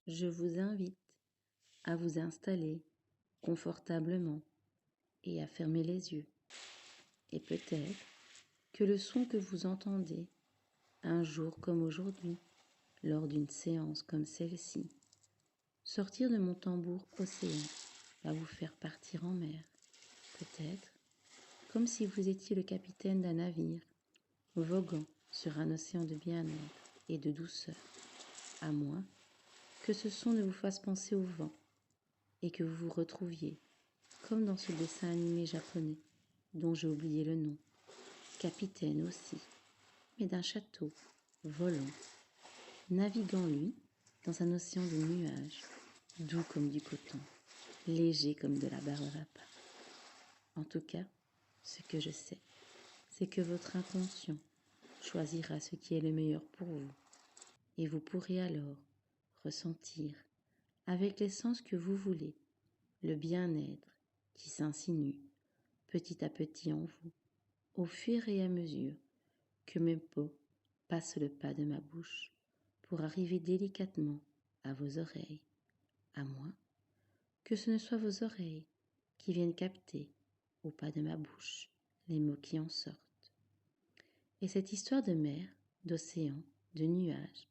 je vous invite à vous installer confortablement et à fermer les yeux. Et peut-être que le son que vous entendez un jour comme aujourd'hui, lors d'une séance comme celle-ci, sortir de mon tambour océan va vous faire partir en mer. Peut-être comme si vous étiez le capitaine d'un navire, voguant sur un océan de bien-être et de douceur, à moins que ce son ne vous fasse penser au vent et que vous vous retrouviez, comme dans ce dessin animé japonais, dont j'ai oublié le nom, capitaine aussi, mais d'un château, volant, naviguant lui, dans un océan de nuages, doux comme du coton, léger comme de la barbe à vapeur. En tout cas, ce que je sais, c'est que votre inconscient choisira ce qui est le meilleur pour vous, et vous pourrez alors ressentir, avec les sens que vous voulez, le bien-être qui s'insinue petit à petit en vous, au fur et à mesure que mes mots passent le pas de ma bouche pour arriver délicatement à vos oreilles, à moins que ce ne soient vos oreilles qui viennent capter, au pas de ma bouche, les mots qui en sortent. Et cette histoire de mer, d'océan, de nuages,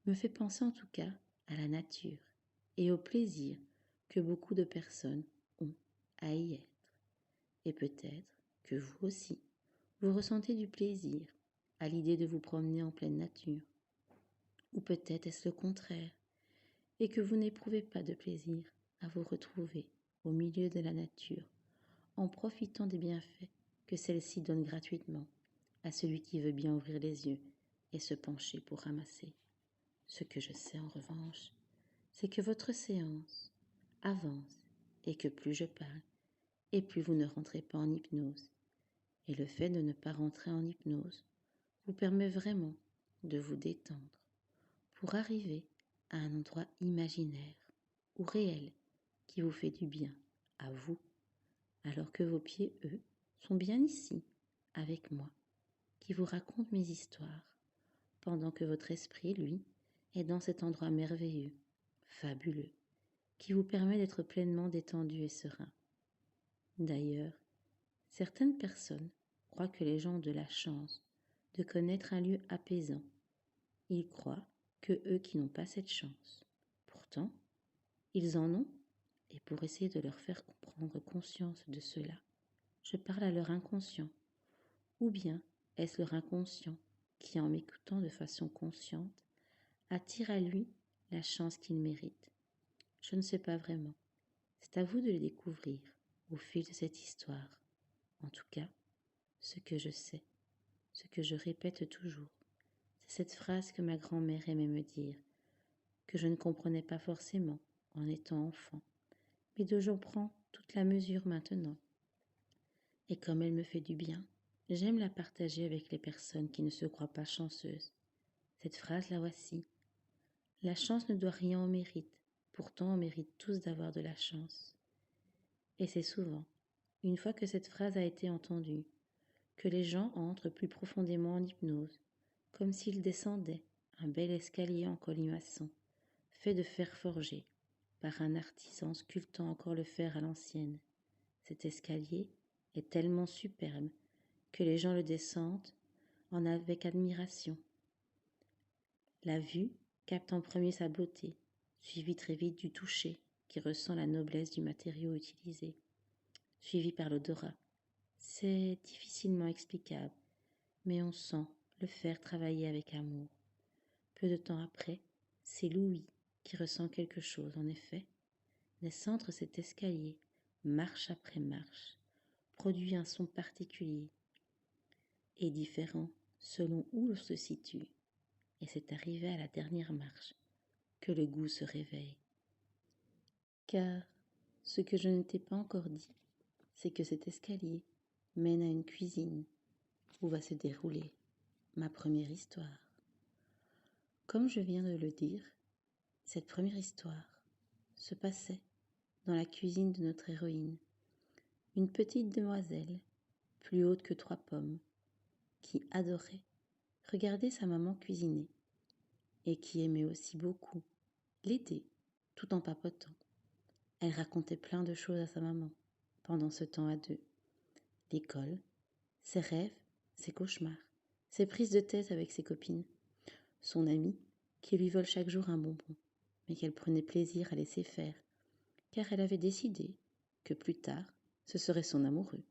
me fait penser en tout cas à la nature et au plaisir que beaucoup de personnes ont à y être. Et peut-être que vous aussi, vous ressentez du plaisir à l'idée de vous promener en pleine nature. Ou peut-être est-ce le contraire, et que vous n'éprouvez pas de plaisir à vous retrouver au milieu de la nature, en profitant des bienfaits que celle-ci donne gratuitement à celui qui veut bien ouvrir les yeux et se pencher pour ramasser. Ce que je sais en revanche, c'est que votre séance avance et que plus je parle, et plus vous ne rentrez pas en hypnose. Et le fait de ne pas rentrer en hypnose vous permet vraiment de vous détendre pour arriver à un endroit imaginaire ou réel qui vous fait du bien à vous, alors que vos pieds, eux, sont bien ici, avec moi, qui vous raconte mes histoires, pendant que votre esprit, lui, est dans cet endroit merveilleux, fabuleux, qui vous permet d'être pleinement détendu et serein. D'ailleurs, certaines personnes croient que les gens ont de la chance de connaître un lieu apaisant. Ils croient que eux qui n'ont pas cette chance. Pourtant, ils en ont, et pour essayer de leur faire prendre conscience de cela, je parle à leur inconscient. Ou bien est-ce leur inconscient qui, en m'écoutant de façon consciente, attire à lui la chance qu'il mérite? Je ne sais pas vraiment. C'est à vous de le découvrir au fil de cette histoire. En tout cas, ce que je sais, ce que je répète toujours, c'est cette phrase que ma grand-mère aimait me dire, que je ne comprenais pas forcément en étant enfant, mais dont j'en prends toute la mesure maintenant. Et comme elle me fait du bien, j'aime la partager avec les personnes qui ne se croient pas chanceuses. Cette phrase, la voici. La chance ne doit rien au mérite, pourtant on mérite tous d'avoir de la chance. Et c'est souvent, une fois que cette phrase a été entendue, que les gens entrent plus profondément en hypnose, comme s'ils descendaient un bel escalier en colimaçon, fait de fer forgé, par un artisan sculptant encore le fer à l'ancienne. Cet escalier est tellement superbe que les gens le descendent avec admiration. La vue capte en premier sa beauté, suivie très vite du toucher qui ressent la noblesse du matériau utilisé, suivi par l'odorat. C'est difficilement explicable, mais on sent le fer travailler avec amour. Peu de temps après, c'est l'ouïe qui ressent quelque chose, en effet. Descendre cet escalier, marche après marche, produit un son particulier et différent selon où l'on se situe. Et c'est arrivé à la dernière marche que le goût se réveille. Car ce que je ne t'ai pas encore dit, c'est que cet escalier mène à une cuisine où va se dérouler ma première histoire. Comme je viens de le dire, cette première histoire se passait dans la cuisine de notre héroïne, une petite demoiselle, plus haute que 3 pommes, qui adorait regarder sa maman cuisiner et qui aimait aussi beaucoup l'aider, tout en papotant. Elle racontait plein de choses à sa maman, pendant ce temps à deux. L'école, ses rêves, ses cauchemars, ses prises de tête avec ses copines, son amie, qui lui vole chaque jour un bonbon, mais qu'elle prenait plaisir à laisser faire, car elle avait décidé que plus tard, ce serait son amoureux.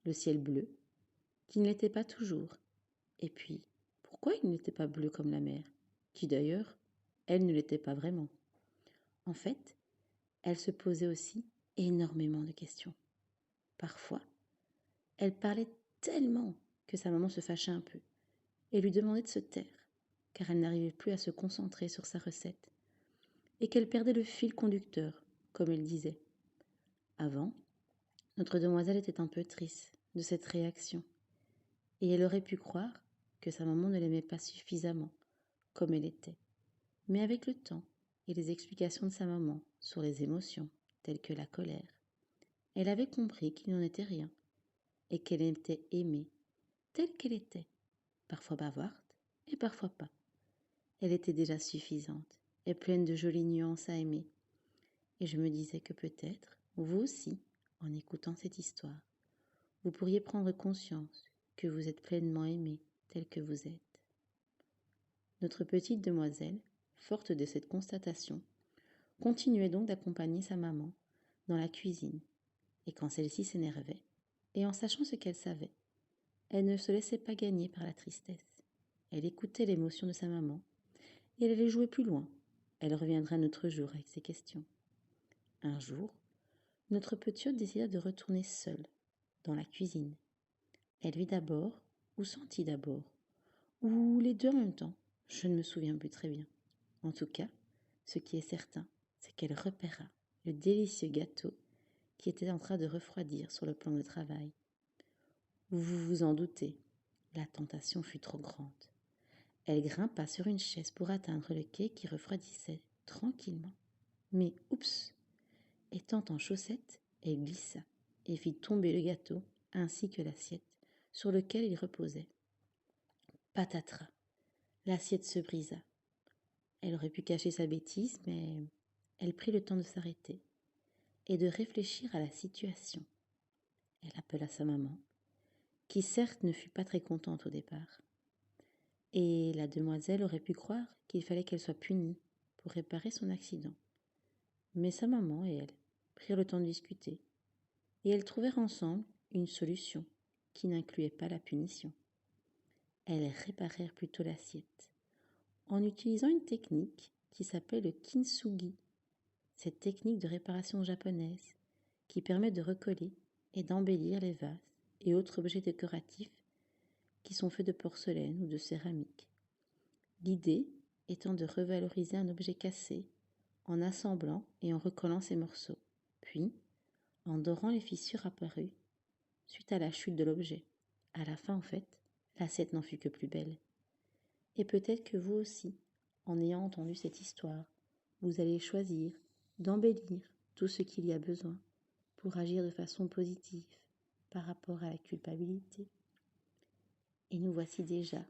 Le ciel bleu, qui ne l'était pas toujours. Et puis, pourquoi il n'était pas bleu comme la mer, qui d'ailleurs, elle ne l'était pas vraiment. En fait, elle se posait aussi énormément de questions. Parfois, elle parlait tellement que sa maman se fâchait un peu et lui demandait de se taire, car elle n'arrivait plus à se concentrer sur sa recette, et qu'elle perdait le fil conducteur, comme elle disait. Avant, notre demoiselle était un peu triste de cette réaction, et elle aurait pu croire que sa maman ne l'aimait pas suffisamment, comme elle était. Mais avec le temps et les explications de sa maman sur les émotions, telles que la colère, elle avait compris qu'il n'en était rien, et qu'elle était aimée, telle qu'elle était, parfois bavarde et parfois pas. Elle était déjà suffisante et pleine de jolies nuances à aimer. Et je me disais que peut-être, vous aussi, en écoutant cette histoire, vous pourriez prendre conscience que vous êtes pleinement aimé tel que vous êtes. Notre petite demoiselle, forte de cette constatation, continuait donc d'accompagner sa maman dans la cuisine, et quand celle-ci s'énervait, et en sachant ce qu'elle savait, elle ne se laissait pas gagner par la tristesse. Elle écoutait l'émotion de sa maman, et elle allait jouer plus loin. Elle reviendra un autre jour avec ses questions. Un jour, notre petite décida de retourner seule, dans la cuisine. Elle vit d'abord, ou sentit d'abord, ou les deux en même temps, je ne me souviens plus très bien. En tout cas, ce qui est certain, c'est qu'elle repéra le délicieux gâteau qui était en train de refroidir sur le plan de travail. Vous vous en doutez, la tentation fut trop grande. Elle grimpa sur une chaise pour atteindre le quai qui refroidissait tranquillement. Mais oups! Étant en chaussettes, elle glissa et fit tomber le gâteau ainsi que l'assiette sur lequel il reposait. Patatras! L'assiette se brisa. Elle aurait pu cacher sa bêtise, mais elle prit le temps de s'arrêter et de réfléchir à la situation. Elle appela sa maman, qui certes ne fut pas très contente au départ. Et la demoiselle aurait pu croire qu'il fallait qu'elle soit punie pour réparer son accident. Mais sa maman et elle prirent le temps de discuter, et elles trouvèrent ensemble une solution qui n'incluait pas la punition. Elles réparèrent plutôt l'assiette, en utilisant une technique qui s'appelle le kintsugi. Cette technique de réparation japonaise qui permet de recoller et d'embellir les vases et autres objets décoratifs qui sont faits de porcelaine ou de céramique. L'idée étant de revaloriser un objet cassé en assemblant et en recollant ses morceaux, puis en dorant les fissures apparues suite à la chute de l'objet. À la fin, en fait, l'assiette n'en fut que plus belle. Et peut-être que vous aussi, en ayant entendu cette histoire, vous allez choisir d'embellir tout ce qu'il y a besoin pour agir de façon positive par rapport à la culpabilité. Et nous voici déjà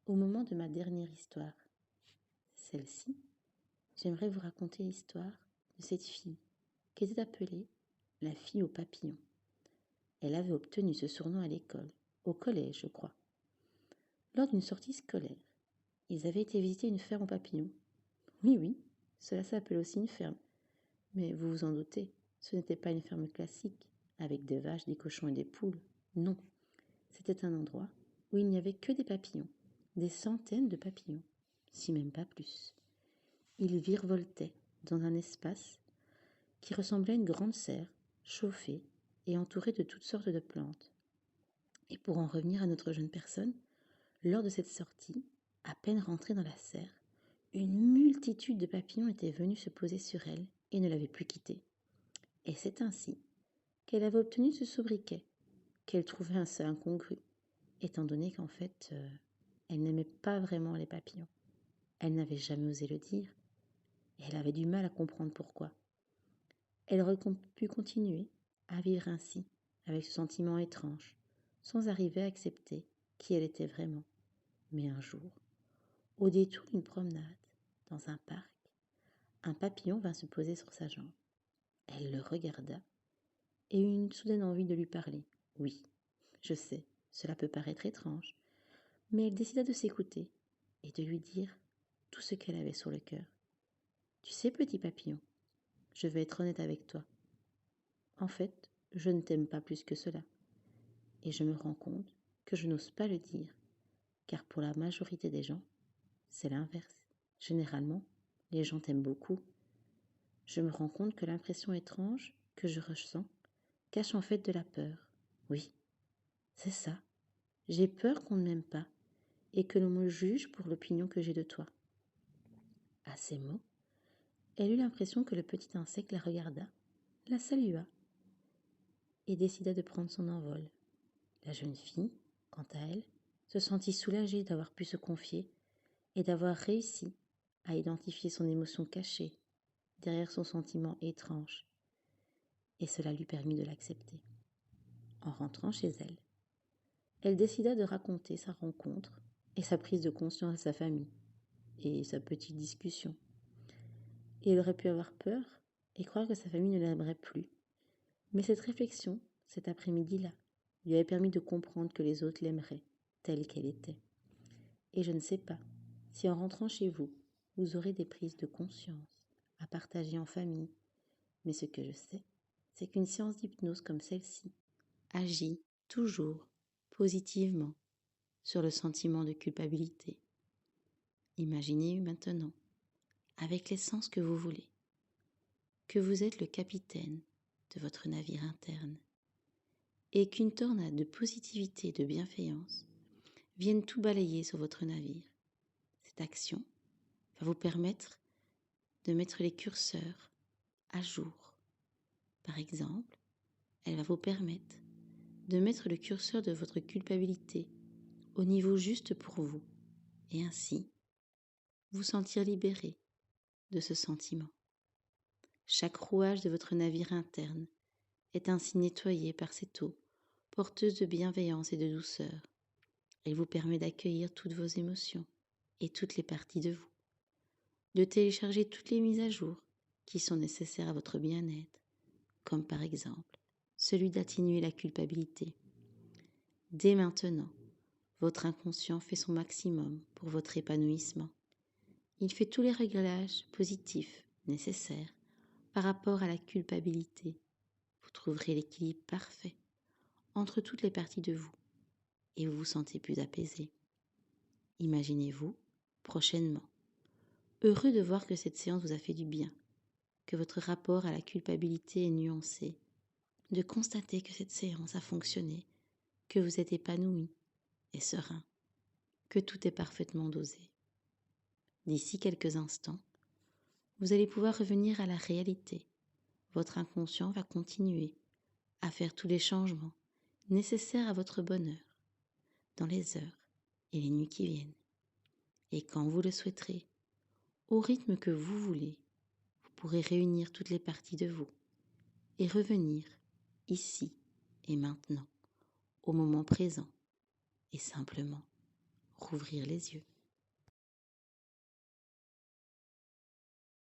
au moment de ma dernière histoire. Celle-ci, j'aimerais vous raconter l'histoire de cette fille qui était appelée la fille aux papillons. Elle avait obtenu ce surnom à l'école, au collège je crois. Lors d'une sortie scolaire, ils avaient été visiter une ferme aux papillons. Oui, cela s'appelle aussi une ferme. Mais vous vous en doutez, ce n'était pas une ferme classique, avec des vaches, des cochons et des poules. Non, c'était un endroit où il n'y avait que des papillons, des centaines de papillons, si même pas plus. Ils virevoltaient dans un espace qui ressemblait à une grande serre, chauffée et entourée de toutes sortes de plantes. Et pour en revenir à notre jeune personne, lors de cette sortie, à peine rentrée dans la serre, une multitude de papillons étaient venus se poser sur elle et ne l'avaient plus quittée. Et c'est ainsi qu'elle avait obtenu ce sobriquet, qu'elle trouvait assez incongru, étant donné qu'en fait, elle n'aimait pas vraiment les papillons. Elle n'avait jamais osé le dire, et elle avait du mal à comprendre pourquoi. Elle aurait pu continuer à vivre ainsi, avec ce sentiment étrange, sans arriver à accepter qui elle était vraiment. Mais un jour, au détour d'une promenade, dans un parc, Un papillon vint se poser sur sa jambe. Elle le regarda et eut une soudaine envie de lui parler. Oui, je sais, cela peut paraître étrange, mais elle décida de s'écouter et de lui dire tout ce qu'elle avait sur le cœur. Tu sais, petit papillon, je vais être honnête avec toi. En fait, je ne t'aime pas plus que cela. Et je me rends compte que je n'ose pas le dire, car pour la majorité des gens, c'est l'inverse. Généralement, les gens t'aiment beaucoup. Je me rends compte que l'impression étrange que je ressens cache en fait de la peur. Oui, c'est ça. J'ai peur qu'on ne m'aime pas et que l'on me juge pour l'opinion que j'ai de toi. À ces mots, elle eut l'impression que le petit insecte la regarda, la salua et décida de prendre son envol. La jeune fille, quant à elle, se sentit soulagée d'avoir pu se confier et d'avoir réussi à identifier son émotion cachée derrière son sentiment étrange, et cela lui permit de l'accepter. En rentrant chez elle, elle décida de raconter sa rencontre et sa prise de conscience à sa famille, et sa petite discussion. Et elle aurait pu avoir peur et croire que sa famille ne l'aimerait plus. Mais cette réflexion, cet après-midi-là, lui avait permis de comprendre que les autres l'aimeraient, telle qu'elle était. Et je ne sais pas si en rentrant chez vous, vous aurez des prises de conscience à partager en famille. Mais ce que je sais, c'est qu'une séance d'hypnose comme celle-ci agit toujours positivement sur le sentiment de culpabilité. Imaginez maintenant, avec l'essence que vous voulez, que vous êtes le capitaine de votre navire interne et qu'une tornade de positivité et de bienveillance vienne tout balayer sur votre navire. Cette action va vous permettre de mettre les curseurs à jour. Par exemple, elle va vous permettre de mettre le curseur de votre culpabilité au niveau juste pour vous et ainsi vous sentir libéré de ce sentiment. Chaque rouage de votre navire interne est ainsi nettoyé par cette eau porteuse de bienveillance et de douceur. Elle vous permet d'accueillir toutes vos émotions et toutes les parties de vous, de télécharger toutes les mises à jour qui sont nécessaires à votre bien-être, comme par exemple celui d'atténuer la culpabilité. Dès maintenant, votre inconscient fait son maximum pour votre épanouissement. Il fait tous les réglages positifs nécessaires par rapport à la culpabilité. Vous trouverez l'équilibre parfait entre toutes les parties de vous et vous vous sentez plus apaisé. Imaginez-vous, prochainement, heureux de voir que cette séance vous a fait du bien, que votre rapport à la culpabilité est nuancé, de constater que cette séance a fonctionné, que vous êtes épanoui et serein, que tout est parfaitement dosé. D'ici quelques instants, vous allez pouvoir revenir à la réalité. Votre inconscient va continuer à faire tous les changements nécessaires à votre bonheur dans les heures et les nuits qui viennent. Et quand vous le souhaiterez, au rythme que vous voulez, vous pourrez réunir toutes les parties de vous et revenir ici et maintenant, au moment présent, et simplement rouvrir les yeux.